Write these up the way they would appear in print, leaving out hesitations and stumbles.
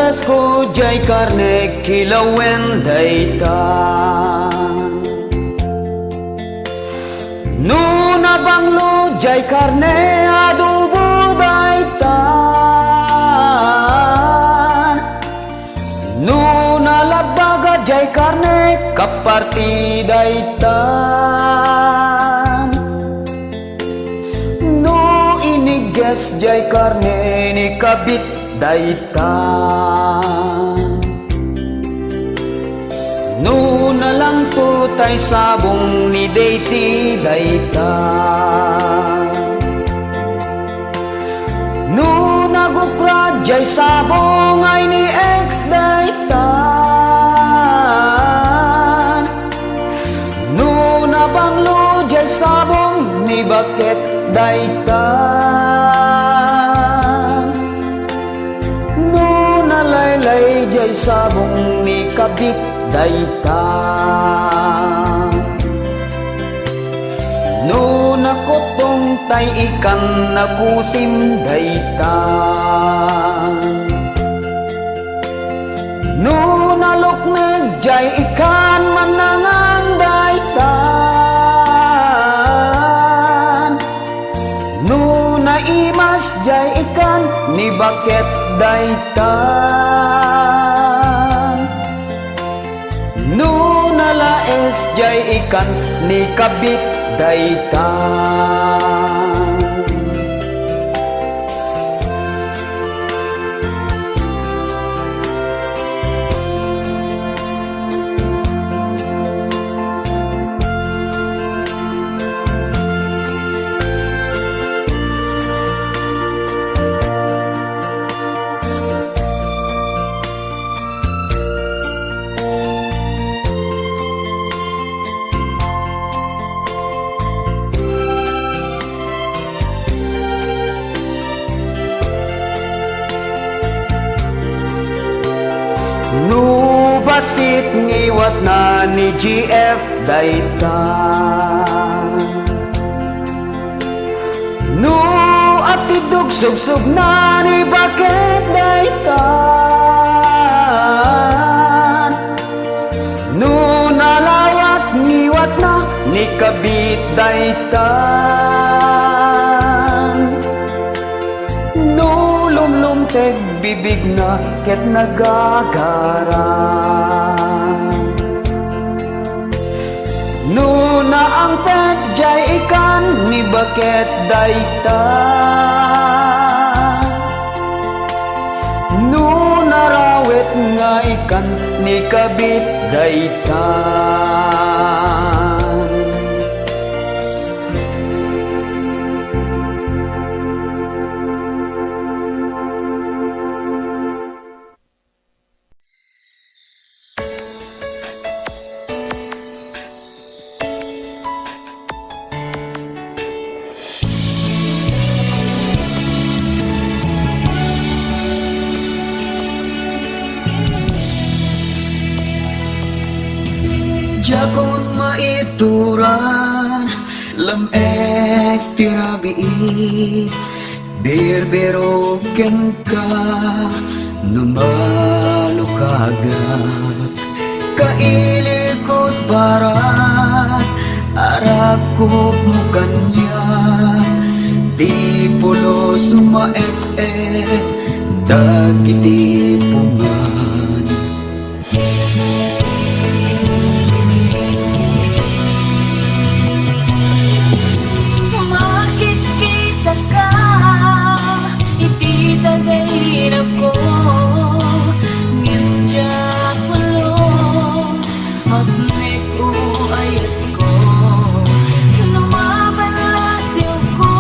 Nugas ko jay karne kilawen daytan. Nuna banglo jay karne adobo daytan. Nuna labaga jay karne kaparti daytan. No iniges jay karne ni kabit daytan. Nuna lang tutay sabong ni Daisy daytan. Nuna gukra jay sabong ay ni ex daytan. Nuna banglo jay sabong ni Bakit daytan. Nuna laylay jay sabong ni Kabit daytan. Nuna kotong tay ikan nakusim daytan. Nuna lukneg jay ikan manangang daytan. Nuna imas jay ikan ni Bakit daytan. Nuna laes jay ikan ni Kabit daytan. Nubasit ngiwat na ni GF daytan. Nu atidog subsub na ni Bakit daytan. Nu nalawat ngiwat na ni Kabit daytan. Nu lumlumteg bibig na ket nagagaran. Nuna ang pet jay ikan ni Bakit daytan. Nuna rawet nga ikan ni Kabit daytan. Jakon maituran lamek tirabii birbiroken ka numalukagak kailikot barat arakop mo kanya di pulos maep-ep dagiti pungan. Ayat ko, lumaban lasyo ko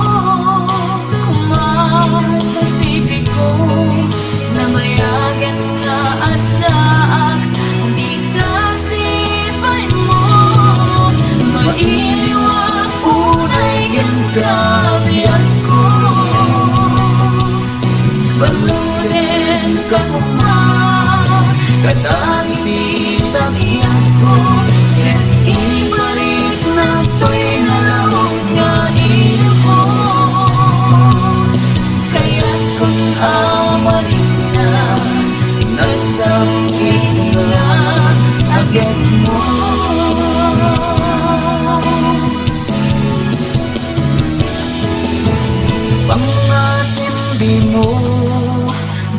mo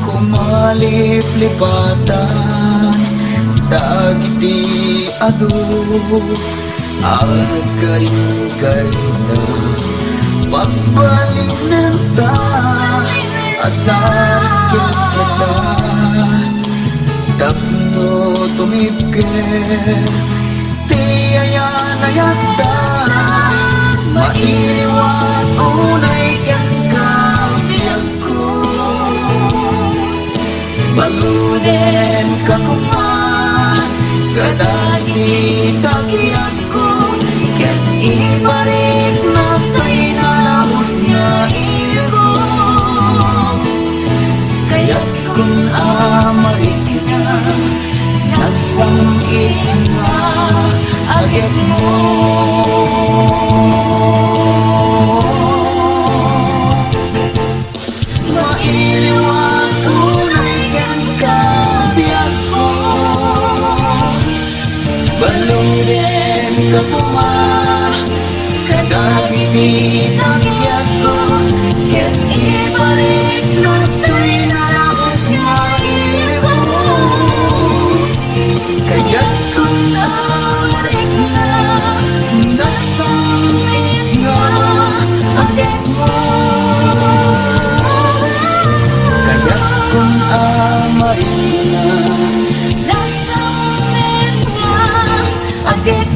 kumalip-lipatan dagiti adu agaring-garita pagbalinan ta asar kita tapno tumipker tiayan-ayata mailiwan unay kang kabiyak ko baluden ka kuman kadagiti kakiyak ko ket ibalik na tayo nalahos nga ilgo kaya't kung amarik na nasangit na agad mo mailiwan tunay kang kabiyak ko baluden ka puman kadagiti kakiyak ko ket ibalik na to'y nalahos nga ilgo kaya't kung amarik na nasangit nga agad mo kaya't kung amarik na Nasangit nga agad